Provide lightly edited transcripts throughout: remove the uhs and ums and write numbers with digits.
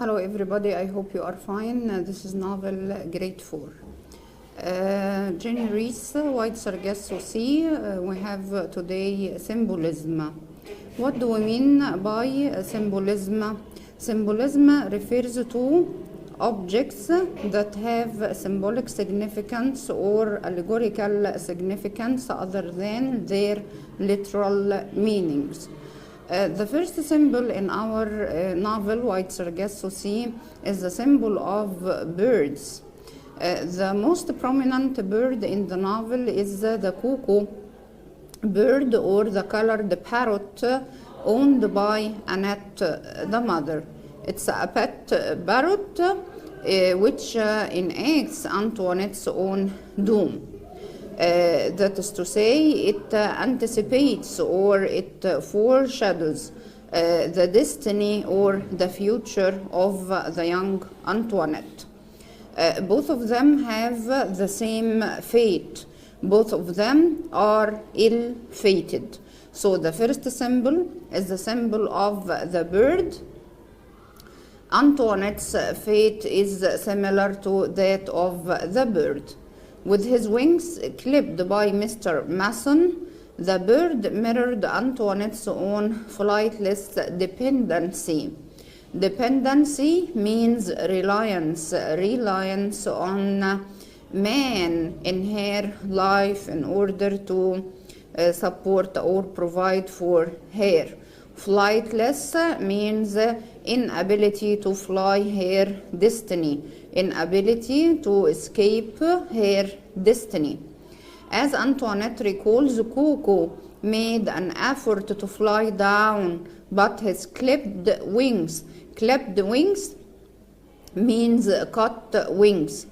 Hello everybody, I hope you are fine. This is novel grade 4. Jenny Rees, White Sargasso Sea. We have today symbolism. What do we mean by symbolism? Symbolism refers to objects that have symbolic significance or allegorical significance other than their literal meanings. The first symbol in our novel, White Sargasso Sea, is the symbol of birds. The most prominent bird in the novel is the cuckoo bird, or the colored parrot, owned by Annette, the mother. It's a pet parrot which enacts Antoinette's own doom. That is to say, it anticipates or it foreshadows the destiny or the future of the young Antoinette. Both of them have the same fate. Both of them are ill-fated. So the first symbol is the symbol of the bird. Antoinette's fate is similar to that of the bird. With his wings clipped by Mr. Mason, the bird mirrored Antoinette's own flightless dependency. Dependency means reliance on man in her life in order to support or provide for her. Flightless means inability to fly her destiny, inability to escape her destiny. As Antoinette recalls, Cuckoo made an effort to fly down, but his clipped wings means cut wings,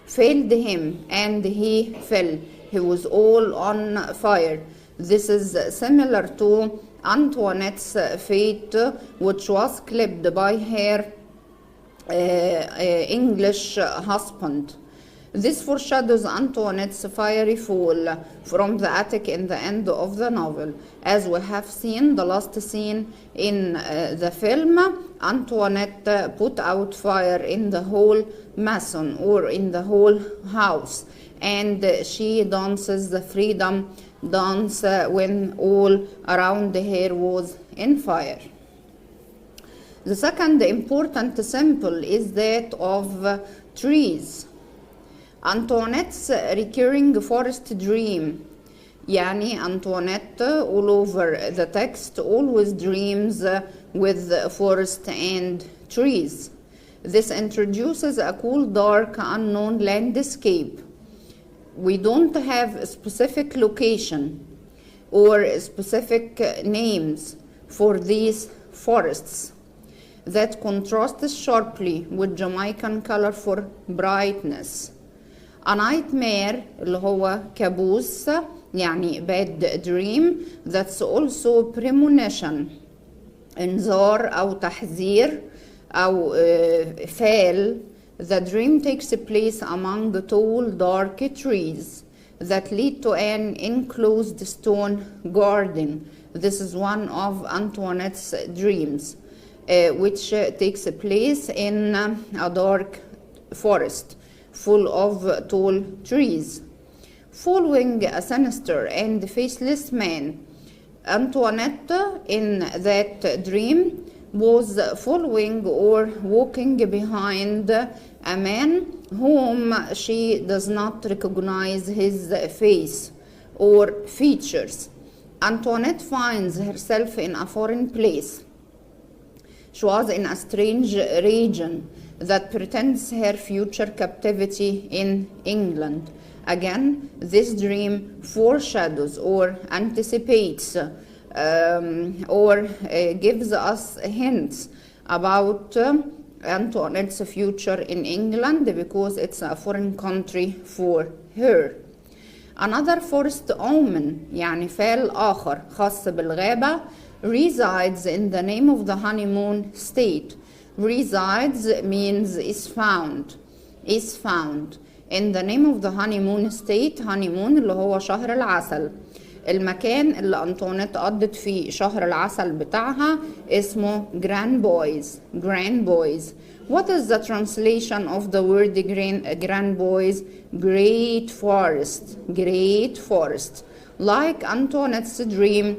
failed him and he fell. He was all on fire. This is similar to Antoinette's fate, which was clipped by her English husband. This foreshadows Antoinette's fiery fall from the attic in the end of the novel. As we have seen, the last scene in the film, Antoinette put out fire in the whole mason or in the whole house, and she dances the freedom dance when all around her was in fire. The second important symbol is that of trees. Antoinette's recurring forest dream. Yani Antoinette all over the text always dreams with forest and trees. This introduces a cool, dark, unknown landscape. We don't have a specific location or specific names for these forests. That contrasts sharply with Jamaican color for brightness. A nightmare اللي هو كابوس يعني bad dream, that's also premonition, إنذار أو تحذير أو فال. The dream takes place among the tall, dark trees that lead to an enclosed stone garden. This is one of Antoinette's dreams, which takes place in a dark forest full of tall trees. Following a sinister and faceless man, Antoinette in that dream was following or walking behind a man whom she does not recognize his face or features. Antoinette finds herself in a foreign place. She was in a strange region that pretends her future captivity in England. Again, this dream foreshadows or anticipates or gives us hints about Antoinette's future in England, because it's a foreign country for her. Another forest omen, يعني فال آخر خاص بالغابة, resides in the name of the honeymoon state. Resides means is found. In the name of the honeymoon state, honeymoon اللي هو شهر العسل. المكان اللي أنطوانيت قضت فيه شهر العسل بتاعها اسمه Grand Boys. Grand Boys. What is the translation of the word Grand Boys? Great forest. Great forest. Like Antoinette's dream,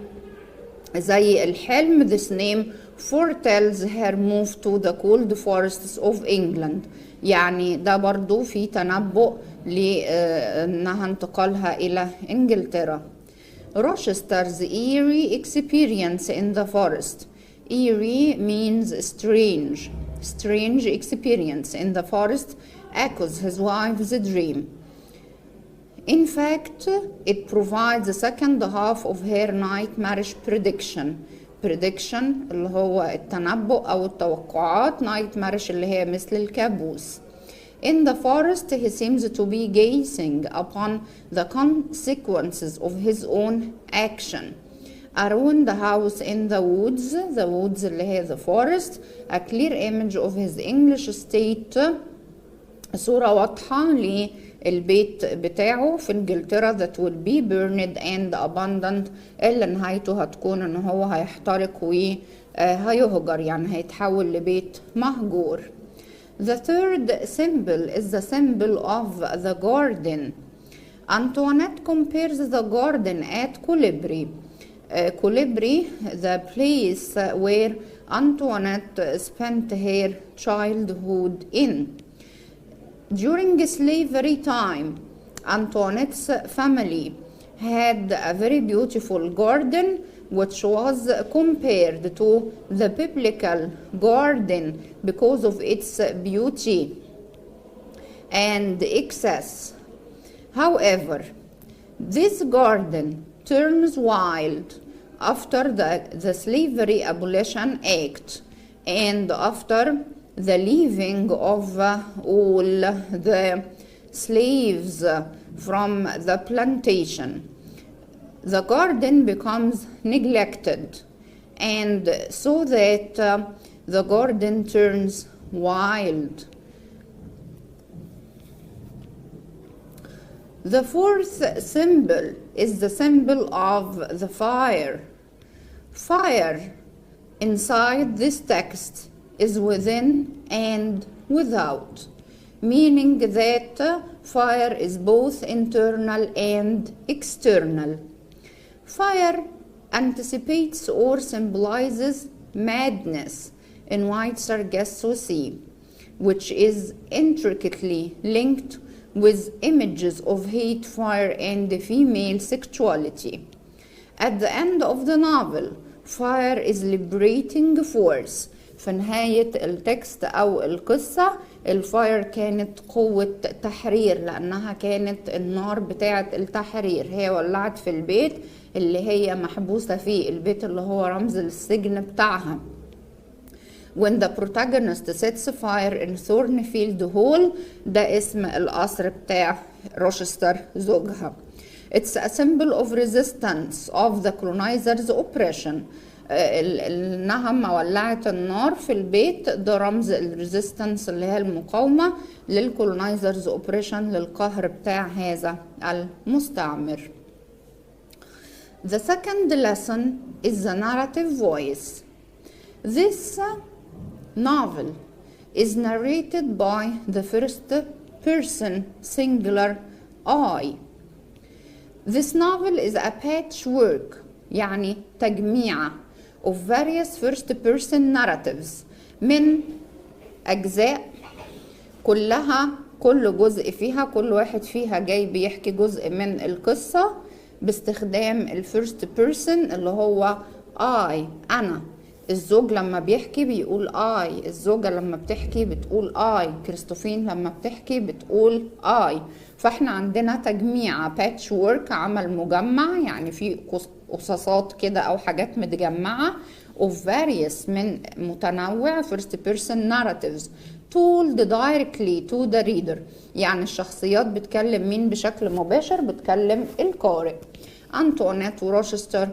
زي الحلم, this name foretells her move to the cold forests of England. يعني ده برضو في تنبؤ لأنها انتقالها إلى إنجلترا. Rochester's eerie experience in the forest. Eerie means strange. Strange experience in the forest echoes his wife's dream. In fact, it provides the second half of her nightmarish prediction. Prediction اللي هو التنبؤ أو التوقعات. Nightmarish اللي هي مثل الكابوس. In the forest, he seems to be gazing upon the consequences of his own action. Around the house in the woods اللي هي the forest, a clear image of his English state, صورة واضحة للبيت بتاعه في انجلترا that will be burned and abandoned, اللي نهايته هتكون ان هو هيحترق وهيهجر، يعني هيتحول لبيت مهجور. The third symbol is the symbol of the garden. Antoinette compares the garden at Colibri. Colibri, the place where Antoinette spent her childhood in. During slavery time, Antoinette's family had a very beautiful garden which was compared to the biblical garden because of its beauty and excess. However, this garden turns wild after the Slavery Abolition Act and after the leaving of all the slaves from the plantation. The garden becomes neglected, and so that the garden turns wild. The fourth symbol is the symbol of the fire. Fire inside this text is within and without, meaning that fire is both internal and external. Fire anticipates or symbolizes madness in white Sargasso Sea, which is intricately linked with images of hate, fire, and female sexuality. At the end of the novel, fire is liberating force. في نهاية التكست أو القصة الفاير كانت قوة تحرير، لأنها كانت النار بتاعة التحرير. هي ولعت في البيت اللي هي محبوسة فيه، البيت اللي هو رمز للسجن بتاعها. When the protagonist sets fire in Thornfield Hall، ده اسم القصر بتاع روشستر زوجها. It's a symbol of resistance of the colonizers' oppression. انها ما ولعت النار في البيت، ده رمز الريزيستنس اللي هي المقاومة للكولونايزرز اوبريشن، للقهر بتاع هذا المستعمر. The second lesson is the narrative voice. This novel is narrated by the first person singular I. This novel is a patchwork، يعني تجميعة of various first person narratives، من أجزاء كلها، كل جزء فيها، كل واحد فيها جاي بيحكي جزء من القصة باستخدام الفيرست بيرسون اللي هو I، أنا. الزوج لما بيحكي بيقول I، الزوجة لما بتحكي بتقول I، كريستوفين لما بتحكي بتقول I. فاحنا عندنا تجميعة باتش وورك، عمل مجمع، يعني في قصصات كده أو حاجات متجمعة of various من متنوع first person narratives told directly to the reader، يعني الشخصيات بتكلم مين بشكل مباشر؟ بتكلم القارئ. أنطوانيت وروشستر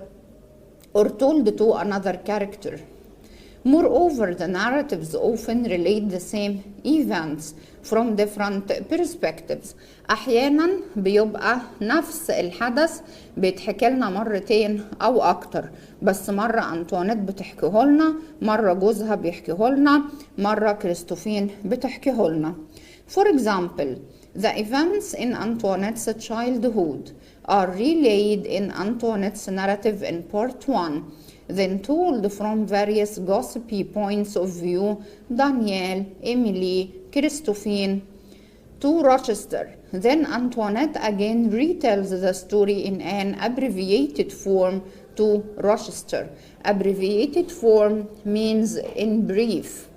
or told to another character. Moreover, the narratives often relate the same events from different perspectives. أحيانا بيبقى نفس الحدث بيتحكي لنا مرتين أو أكتر، بس مرة أنطوانيت بتحكيه لنا، مرة جوزها بيحكيه لنا، مرة كريستوفين بتحكيه لنا. For example, the events in Antoinette's childhood are relayed in Antoinette's narrative in part 1, then told from various gossipy points of view, Danielle, Emily, Christophine, to Rochester. Then Antoinette again retells the story in an abbreviated form to Rochester. Abbreviated form means in brief.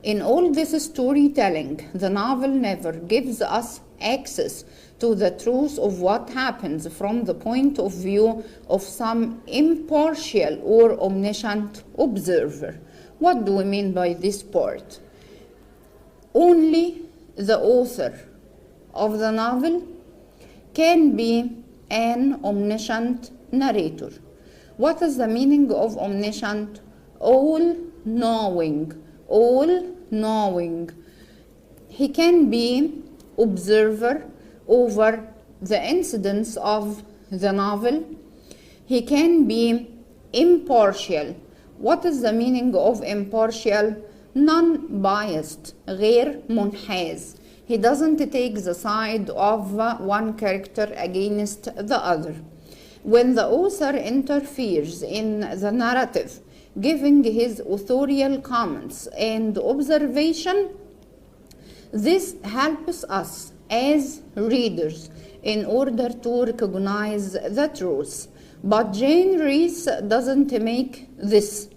In all this storytelling, the novel never gives us access to the truth of what happens from the point of view of some impartial or omniscient observer. What do we mean by this part? Only the author of the novel can be an omniscient narrator. What is the meaning of omniscient? All-knowing. All-knowing. He can be observer over the incidents of the novel. He can be impartial. What is the meaning of impartial? Non-biased, غير منحاز. He doesn't take the side of one character against the other. When the author interferes in the narrative, giving his authorial comments and observation, this helps us as readers in order to recognize the truth. But Jane Reese doesn't make this.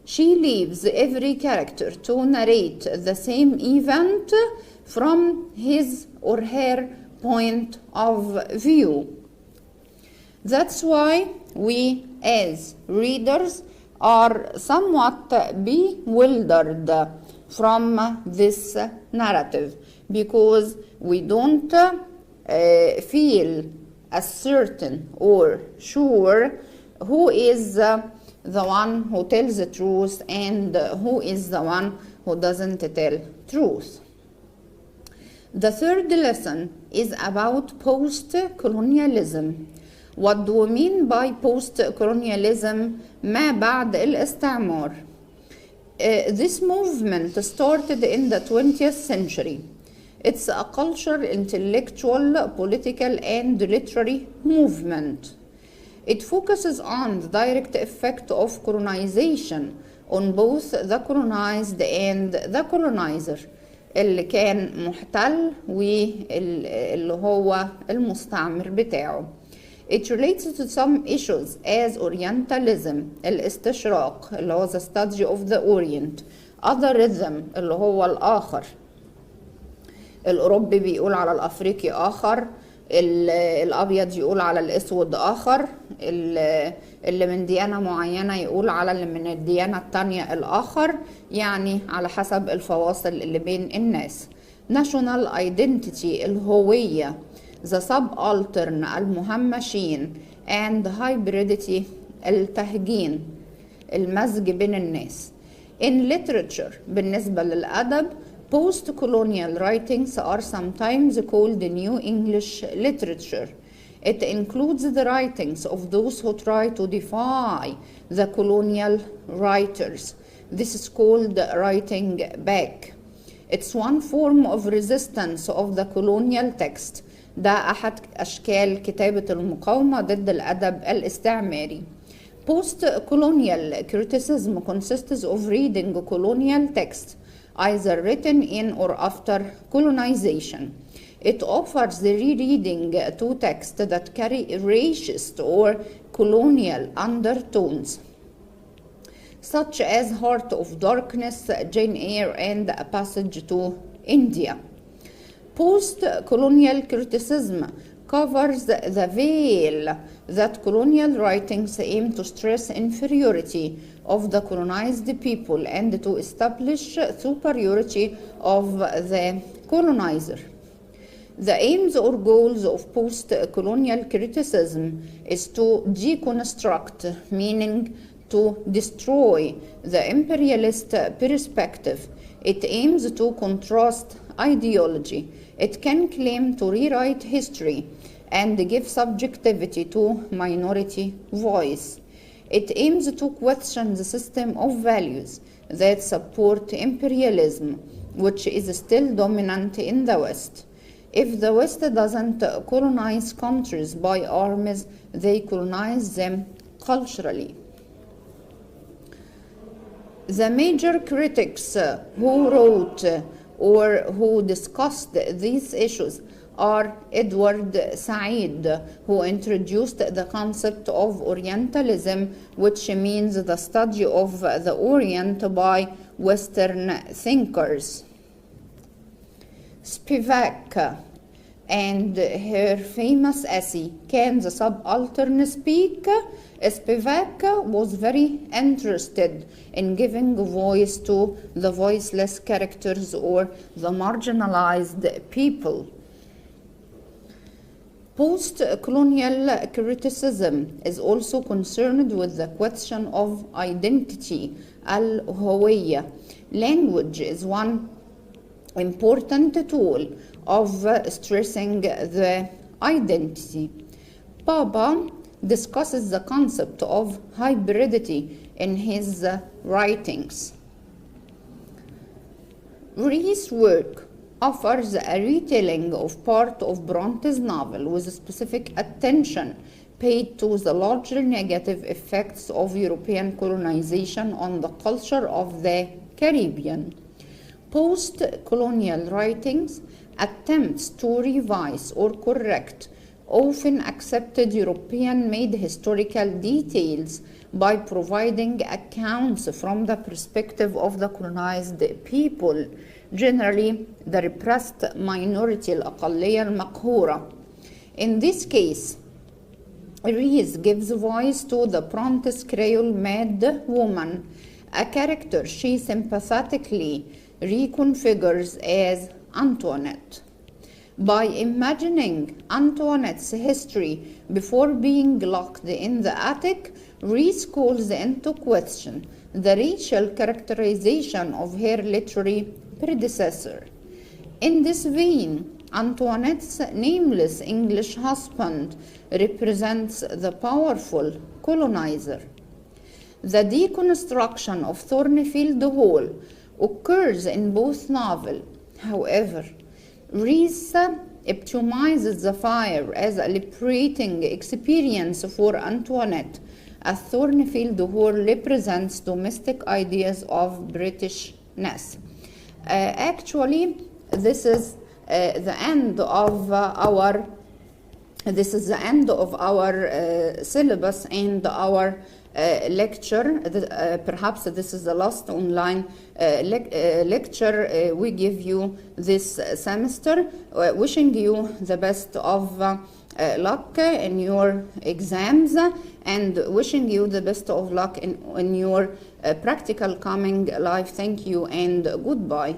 She leaves every character to narrate the same event from his or her point of view. That's why we as readers are somewhat bewildered from this narrative, because we don't feel as certain or sure who is the one who tells the truth and who is the one who doesn't tell truth. The third lesson is about post-colonialism. What do we mean by post-colonialism? ما بعد الاستعمار. This movement started in the 20th century. It's a cultural, intellectual, political, and literary movement. It focuses on the direct effect of colonization on both the colonized and the colonizer, اللي كان محتل واللي هو المستعمر بتاعه. It relates to some issues as Orientalism, الاستشراق اللي هو the study of the Orient, otherism اللي هو الآخر. الأوروبي بيقول على الأفريقي آخر، الأبيض يقول على الأسود آخر، اللي من ديانة معينة يقول على اللي من الديانة التانية الآخر، يعني على حسب الفواصل اللي بين الناس. National identity الهوية، the subaltern المهمشين، and hybridity التهجين، المزج بين الناس. In literature بالنسبة للأدب, post-colonial writings are sometimes called New English literature. It includes the writings of those who try to defy the colonial writers. This is called writing back. It's one form of resistance of the colonial text. ده أحد أشكال كتابة المقاومة ضد الأدب الاستعماري. Post-colonial criticism consists of reading colonial text, either written in or after colonization. It offers the rereading to texts that carry racist or colonial undertones, such as Heart of Darkness, Jane Eyre, and A Passage to India. Post-colonial criticism covers the veil that colonial writings aim to stress inferiority of the colonized people and to establish superiority of the colonizer. The aims or goals of post-colonial criticism is to deconstruct, meaning to destroy the imperialist perspective. It aims to contrast ideology. It can claim to rewrite history and give subjectivity to minority voice. It aims to question the system of values that support imperialism, which is still dominant in the West. If the West doesn't colonize countries by arms, they colonize them culturally. The major critics who wrote or who discussed these issues are Edward Said, who introduced the concept of Orientalism, which means the study of the Orient by Western thinkers. Spivak and her famous essay, Can the Subaltern Speak? Spivak was very interested in giving voice to the voiceless characters or the marginalized people. Post-colonial criticism is also concerned with the question of identity, al-Hawiyya. Language is one important tool of stressing the identity. Baba discusses the concept of hybridity in his writings. Rees' work offers a retelling of part of Bronte's novel with specific attention paid to the larger negative effects of European colonization on the culture of the Caribbean. Post-colonial writings attempts to revise or correct often accepted European-made historical details by providing accounts from the perspective of the colonized people, generally the repressed minority الأقلية المقهورة. In this case, Rees gives voice to the Bronte's Creole mad woman, a character she sympathetically reconfigures as Antoinette. By imagining Antoinette's history before being locked in the attic, Rees calls into question the racial characterization of her literary predecessor. In this vein, Antoinette's nameless English husband represents the powerful colonizer. The deconstruction of Thornfield Hall occurs in both novels. However, Rees epitomizes the fire as a liberating experience for Antoinette, as Thornfield Hall represents domestic ideas of Britishness. Actually, this is the end of our syllabus and our lecture. Perhaps this is the last online lecture we give you this semester. Wishing you the best of luck in your exams and wishing you the best of luck in your practical coming life. Thank you and goodbye.